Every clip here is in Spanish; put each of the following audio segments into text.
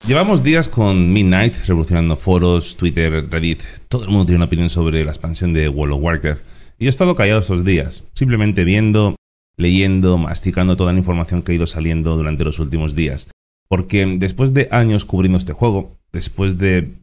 Llevamos días con Midnight revolucionando foros, Twitter, Reddit. Todo el mundo tiene una opinión sobre la expansión de World of Warcraft. Y yo he estado callado estos días, simplemente viendo, leyendo, masticando toda la información que ha ido saliendo durante los últimos días. Porque después de años cubriendo este juego, después de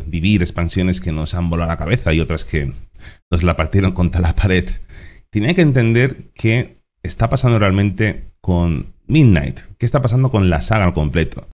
vivir expansiones que nos han volado la cabeza y otras que nos la partieron contra la pared, tenía que entender qué está pasando realmente con Midnight, qué está pasando con la saga al completo.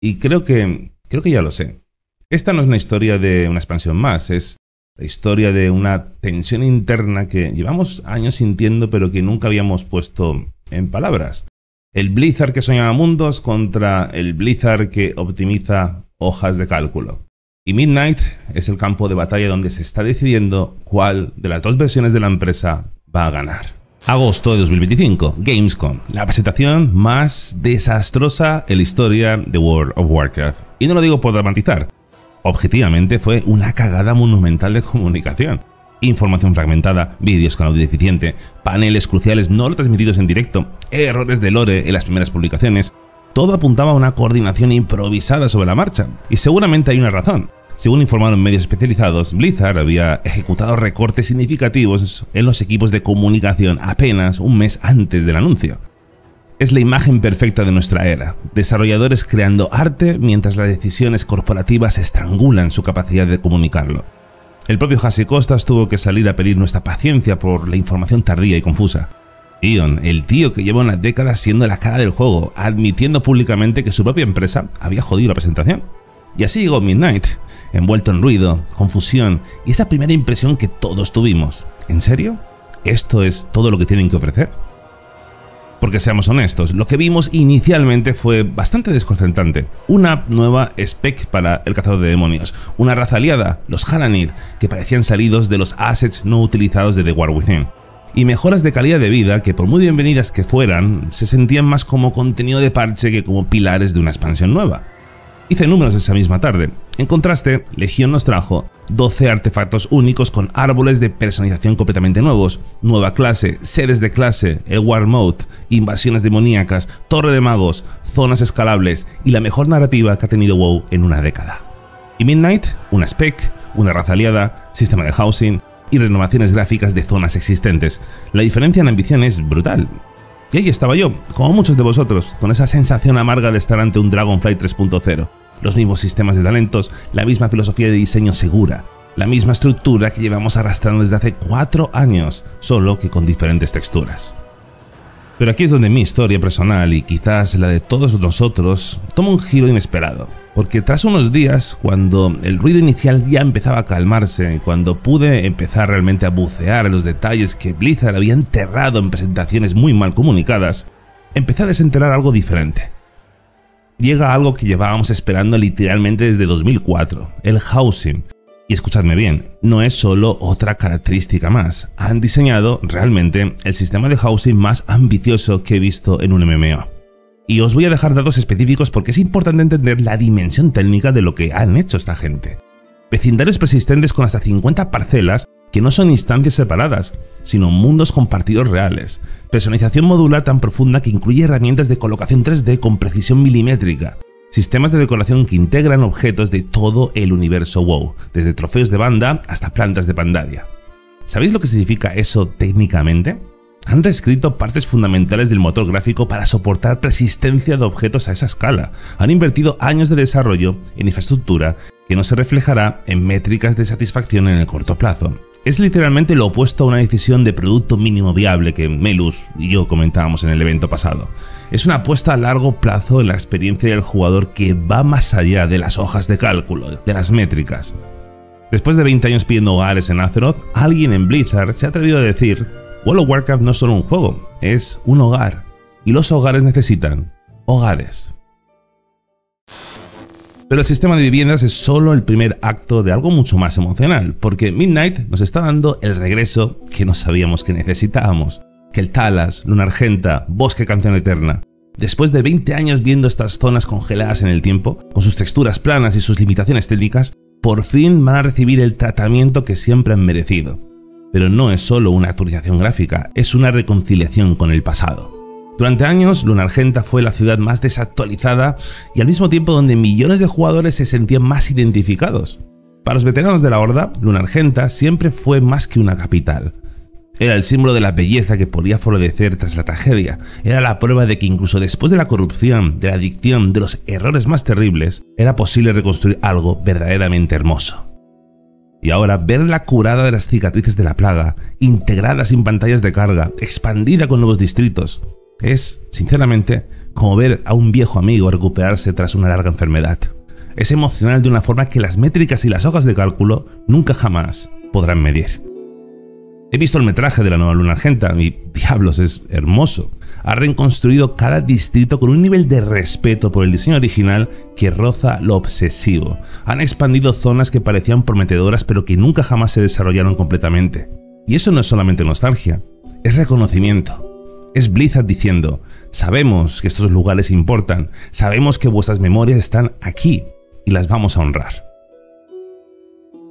Y creo que ya lo sé. Esta no es una historia de una expansión más, es la historia de una tensión interna que llevamos años sintiendo pero que nunca habíamos puesto en palabras. El Blizzard que soñaba mundos contra el Blizzard que optimiza hojas de cálculo. Y Midnight es el campo de batalla donde se está decidiendo cuál de las dos versiones de la empresa va a ganar. Agosto de 2025, Gamescom, la presentación más desastrosa en la historia de World of Warcraft. Y no lo digo por dramatizar, objetivamente fue una cagada monumental de comunicación. Información fragmentada, vídeos con audio deficiente, paneles cruciales no transmitidos en directo, errores de lore en las primeras publicaciones. Todo apuntaba a una coordinación improvisada sobre la marcha, y seguramente hay una razón. Según informaron medios especializados, Blizzard había ejecutado recortes significativos en los equipos de comunicación apenas un mes antes del anuncio. Es la imagen perfecta de nuestra era, desarrolladores creando arte mientras las decisiones corporativas estrangulan su capacidad de comunicarlo. El propio Hasi Costas tuvo que salir a pedir nuestra paciencia por la información tardía y confusa. Ion, el tío que lleva una década siendo la cara del juego, admitiendo públicamente que su propia empresa había jodido la presentación. Y así llegó Midnight, envuelto en ruido, confusión y esa primera impresión que todos tuvimos. ¿En serio? ¿Esto es todo lo que tienen que ofrecer? Porque seamos honestos, lo que vimos inicialmente fue bastante desconcertante. Una nueva spec para el cazador de demonios, una raza aliada, los Haranir, que parecían salidos de los assets no utilizados de The War Within. Y mejoras de calidad de vida que, por muy bienvenidas que fueran, se sentían más como contenido de parche que como pilares de una expansión nueva. Hice números esa misma tarde. En contraste, Legion nos trajo 12 artefactos únicos con árboles de personalización completamente nuevos, nueva clase, seres de clase, el War Mode, invasiones demoníacas, torre de magos, zonas escalables y la mejor narrativa que ha tenido WoW en una década. Y Midnight, una spec, una raza aliada, sistema de housing y renovaciones gráficas de zonas existentes. La diferencia en ambición es brutal. Y ahí estaba yo, como muchos de vosotros, con esa sensación amarga de estar ante un Dragonflight 3.0. Los mismos sistemas de talentos, la misma filosofía de diseño segura, la misma estructura que llevamos arrastrando desde hace 4 años, solo que con diferentes texturas. Pero aquí es donde mi historia personal, y quizás la de todos nosotros, toma un giro inesperado. Porque tras unos días, cuando el ruido inicial ya empezaba a calmarse, cuando pude empezar realmente a bucear en los detalles que Blizzard había enterrado en presentaciones muy mal comunicadas, empecé a desenterrar algo diferente. Llega algo que llevábamos esperando literalmente desde 2004, el housing. Y escuchadme bien, no es solo otra característica más. Han diseñado realmente el sistema de housing más ambicioso que he visto en un MMO. Y os voy a dejar datos específicos porque es importante entender la dimensión técnica de lo que han hecho esta gente. Vecindarios persistentes con hasta 50 parcelas que no son instancias separadas, sino mundos compartidos reales. Personalización modular tan profunda que incluye herramientas de colocación 3D con precisión milimétrica. Sistemas de decoración que integran objetos de todo el universo WoW, desde trofeos de banda hasta plantas de Pandaria. ¿Sabéis lo que significa eso técnicamente? Han reescrito partes fundamentales del motor gráfico para soportar persistencia de objetos a esa escala. Han invertido años de desarrollo en infraestructura que no se reflejará en métricas de satisfacción en el corto plazo. Es literalmente lo opuesto a una decisión de producto mínimo viable que Melus y yo comentábamos en el evento pasado. Es una apuesta a largo plazo en la experiencia del jugador que va más allá de las hojas de cálculo, de las métricas. Después de 20 años pidiendo hogares en Azeroth, alguien en Blizzard se ha atrevido a decir: World of Warcraft no es solo un juego, es un hogar. Y los hogares necesitan hogares. Pero el sistema de viviendas es solo el primer acto de algo mucho más emocional, porque Midnight nos está dando el regreso que no sabíamos que necesitábamos. Que el Talas, Luna Argenta, Bosque Canción Eterna. Después de 20 años viendo estas zonas congeladas en el tiempo, con sus texturas planas y sus limitaciones técnicas, por fin van a recibir el tratamiento que siempre han merecido. Pero no es solo una actualización gráfica, es una reconciliación con el pasado. Durante años, Lunargenta fue la ciudad más desactualizada y al mismo tiempo donde millones de jugadores se sentían más identificados. Para los veteranos de la Horda, Lunargenta siempre fue más que una capital. Era el símbolo de la belleza que podía florecer tras la tragedia. Era la prueba de que incluso después de la corrupción, de la adicción, de los errores más terribles, era posible reconstruir algo verdaderamente hermoso. Y ahora ver la curada de las cicatrices de la plaga, integrada sin pantallas de carga, expandida con nuevos distritos, es, sinceramente, como ver a un viejo amigo recuperarse tras una larga enfermedad. Es emocional de una forma que las métricas y las hojas de cálculo nunca jamás podrán medir. He visto el metraje de la nueva Lunargenta y, diablos, es hermoso. Ha reconstruido cada distrito con un nivel de respeto por el diseño original que roza lo obsesivo. Han expandido zonas que parecían prometedoras pero que nunca jamás se desarrollaron completamente. Y eso no es solamente nostalgia, es reconocimiento. Es Blizzard diciendo, sabemos que estos lugares importan, sabemos que vuestras memorias están aquí y las vamos a honrar.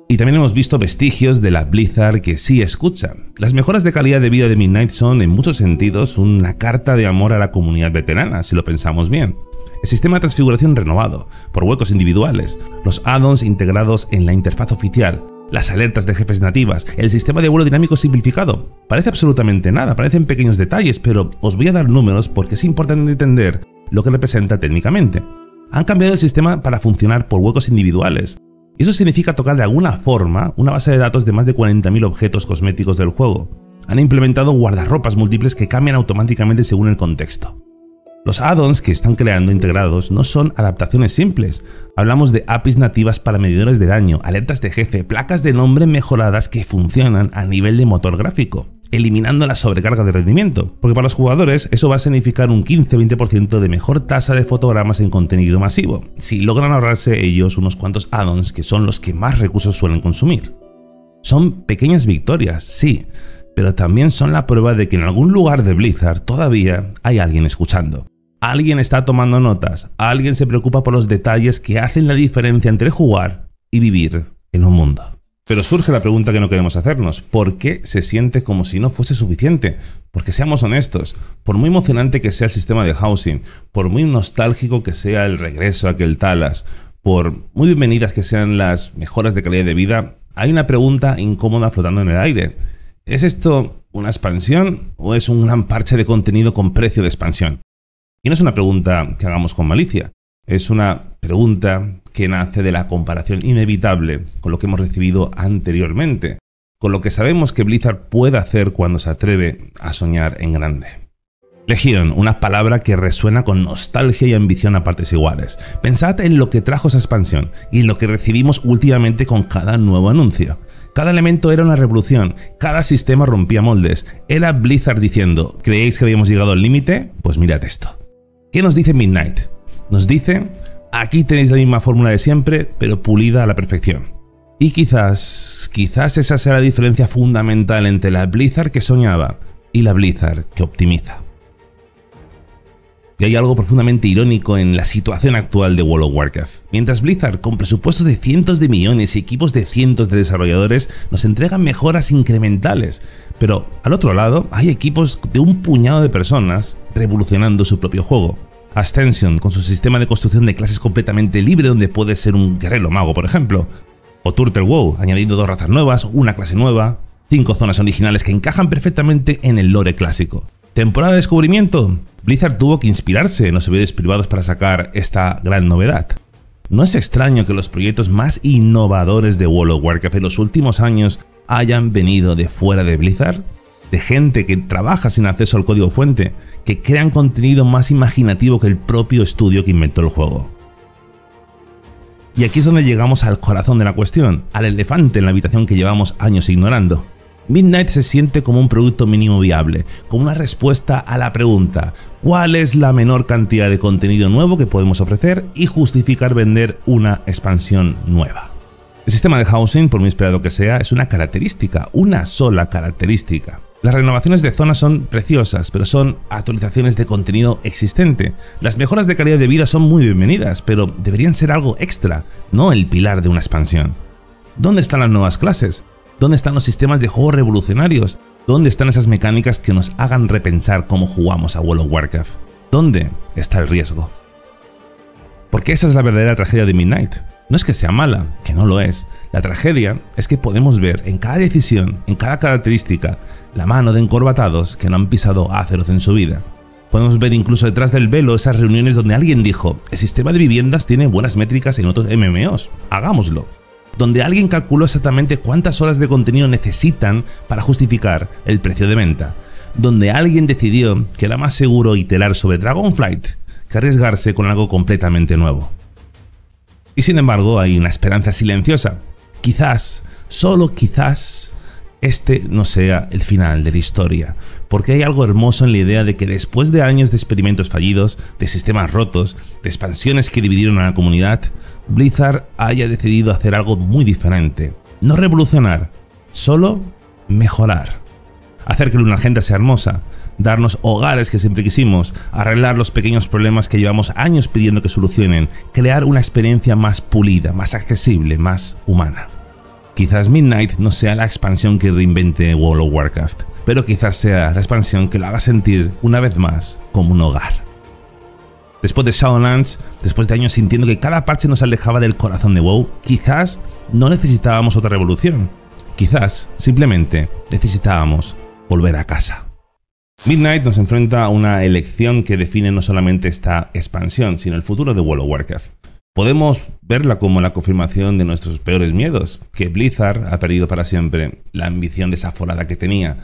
Y también hemos visto vestigios de la Blizzard que sí escucha. Las mejoras de calidad de vida de Midnight son, en muchos sentidos, una carta de amor a la comunidad veterana, si lo pensamos bien. El sistema de transfiguración renovado, por huecos individuales, los add-ons integrados en la interfaz oficial, las alertas de jefes nativas, el sistema de vuelo dinámico simplificado. Parece absolutamente nada, parecen pequeños detalles, pero os voy a dar números porque es importante entender lo que representa técnicamente. Han cambiado el sistema para funcionar por huecos individuales. Y eso significa tocar de alguna forma una base de datos de más de 40.000 objetos cosméticos del juego. Han implementado guardarropas múltiples que cambian automáticamente según el contexto. Los add-ons que están creando integrados no son adaptaciones simples. Hablamos de APIs nativas para medidores de daño, alertas de jefe, placas de nombre mejoradas que funcionan a nivel de motor gráfico, eliminando la sobrecarga de rendimiento. Porque para los jugadores eso va a significar un 15-20% de mejor tasa de fotogramas en contenido masivo, si logran ahorrarse ellos unos cuantos add-ons que son los que más recursos suelen consumir. Son pequeñas victorias, sí, pero también son la prueba de que en algún lugar de Blizzard todavía hay alguien escuchando. Alguien está tomando notas, alguien se preocupa por los detalles que hacen la diferencia entre jugar y vivir en un mundo. Pero surge la pregunta que no queremos hacernos, ¿por qué se siente como si no fuese suficiente? Porque seamos honestos, por muy emocionante que sea el sistema de housing, por muy nostálgico que sea el regreso a aquel Talas, por muy bienvenidas que sean las mejoras de calidad de vida, hay una pregunta incómoda flotando en el aire. ¿Es esto una expansión o es un gran parche de contenido con precio de expansión? Y no es una pregunta que hagamos con malicia, es una pregunta que nace de la comparación inevitable con lo que hemos recibido anteriormente, con lo que sabemos que Blizzard puede hacer cuando se atreve a soñar en grande. Legion, una palabra que resuena con nostalgia y ambición a partes iguales. Pensad en lo que trajo esa expansión y en lo que recibimos últimamente con cada nuevo anuncio. Cada elemento era una revolución, cada sistema rompía moldes. Era Blizzard diciendo, ¿creéis que habíamos llegado al límite? Pues mirad esto. ¿Qué nos dice Midnight? Nos dice, aquí tenéis la misma fórmula de siempre, pero pulida a la perfección. Y quizás esa sea la diferencia fundamental entre la Blizzard que soñaba y la Blizzard que optimiza. Y hay algo profundamente irónico en la situación actual de World of Warcraft. Mientras Blizzard, con presupuestos de cientos de millones y equipos de cientos de desarrolladores, nos entregan mejoras incrementales. Pero al otro lado, hay equipos de un puñado de personas revolucionando su propio juego. Ascension, con su sistema de construcción de clases completamente libre donde puedes ser un guerrero mago, por ejemplo. O Turtle WoW, añadiendo 2 razas nuevas, una clase nueva, 5 zonas originales que encajan perfectamente en el lore clásico. ¿Temporada de descubrimiento? Blizzard tuvo que inspirarse en los servidores privados para sacar esta gran novedad. No es extraño que los proyectos más innovadores de World of Warcraft en los últimos años hayan venido de fuera de Blizzard, de gente que trabaja sin acceso al código fuente, que crean contenido más imaginativo que el propio estudio que inventó el juego. Y aquí es donde llegamos al corazón de la cuestión, al elefante en la habitación que llevamos años ignorando. Midnight se siente como un producto mínimo viable, como una respuesta a la pregunta ¿cuál es la menor cantidad de contenido nuevo que podemos ofrecer y justificar vender una expansión nueva? El sistema de housing, por muy esperado que sea, es una característica, una sola característica. Las renovaciones de zonas son preciosas, pero son actualizaciones de contenido existente. Las mejoras de calidad de vida son muy bienvenidas, pero deberían ser algo extra, no el pilar de una expansión. ¿Dónde están las nuevas clases? ¿Dónde están los sistemas de juego revolucionarios? ¿Dónde están esas mecánicas que nos hagan repensar cómo jugamos a World of Warcraft? ¿Dónde está el riesgo? Porque esa es la verdadera tragedia de Midnight. No es que sea mala, que no lo es. La tragedia es que podemos ver en cada decisión, en cada característica, la mano de encorbatados que no han pisado Azeroth en su vida. Podemos ver incluso detrás del velo esas reuniones donde alguien dijo: el sistema de viviendas tiene buenas métricas en otros MMOs, hagámoslo. Donde alguien calculó exactamente cuántas horas de contenido necesitan para justificar el precio de venta. Donde alguien decidió que era más seguro iterar sobre Dragonflight que arriesgarse con algo completamente nuevo. Y sin embargo hay una esperanza silenciosa. Quizás, solo quizás, este no sea el final de la historia, porque hay algo hermoso en la idea de que después de años de experimentos fallidos, de sistemas rotos, de expansiones que dividieron a la comunidad, Blizzard haya decidido hacer algo muy diferente. No revolucionar, solo mejorar. Hacer que Lunargenta sea hermosa, darnos hogares que siempre quisimos, arreglar los pequeños problemas que llevamos años pidiendo que solucionen, crear una experiencia más pulida, más accesible, más humana. Quizás Midnight no sea la expansión que reinvente World of Warcraft, pero quizás sea la expansión que lo haga sentir una vez más como un hogar. Después de Shadowlands, después de años sintiendo que cada parche nos alejaba del corazón de WoW, quizás no necesitábamos otra revolución. Quizás simplemente necesitábamos volver a casa. Midnight nos enfrenta a una elección que define no solamente esta expansión, sino el futuro de World of Warcraft. Podemos verla como la confirmación de nuestros peores miedos, que Blizzard ha perdido para siempre la ambición desaforada que tenía,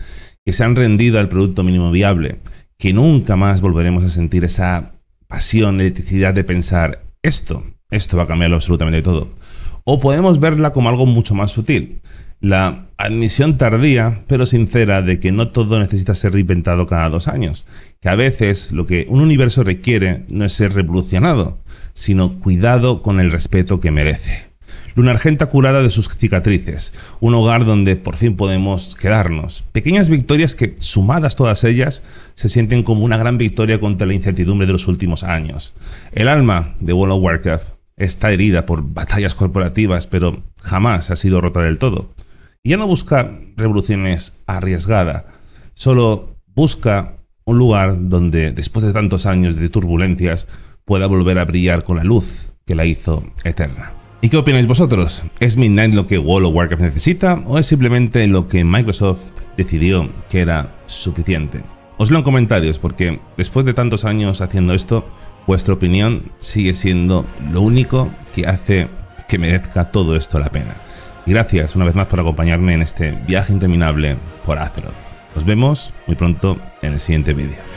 que se han rendido al producto mínimo viable, que nunca más volveremos a sentir esa pasión, electricidad de pensar esto va a cambiarlo absolutamente todo. O podemos verla como algo mucho más sutil, la admisión tardía pero sincera de que no todo necesita ser reinventado cada 2 años, que a veces lo que un universo requiere no es ser revolucionado, sino cuidado con el respeto que merece. Lunargenta curada de sus cicatrices, un hogar donde por fin podemos quedarnos. Pequeñas victorias que, sumadas todas ellas, se sienten como una gran victoria contra la incertidumbre de los últimos años. El alma de World of Warcraft está herida por batallas corporativas, pero jamás ha sido rota del todo. Y ya no busca revoluciones arriesgadas, solo busca un lugar donde, después de tantos años de turbulencias, pueda volver a brillar con la luz que la hizo eterna. ¿Y qué opináis vosotros? ¿Es Midnight lo que World of Warcraft necesita o es simplemente lo que Microsoft decidió que era suficiente? Os leo en comentarios porque después de tantos años haciendo esto, vuestra opinión sigue siendo lo único que hace que merezca todo esto la pena. Y gracias una vez más por acompañarme en este viaje interminable por Azeroth. Nos vemos muy pronto en el siguiente vídeo.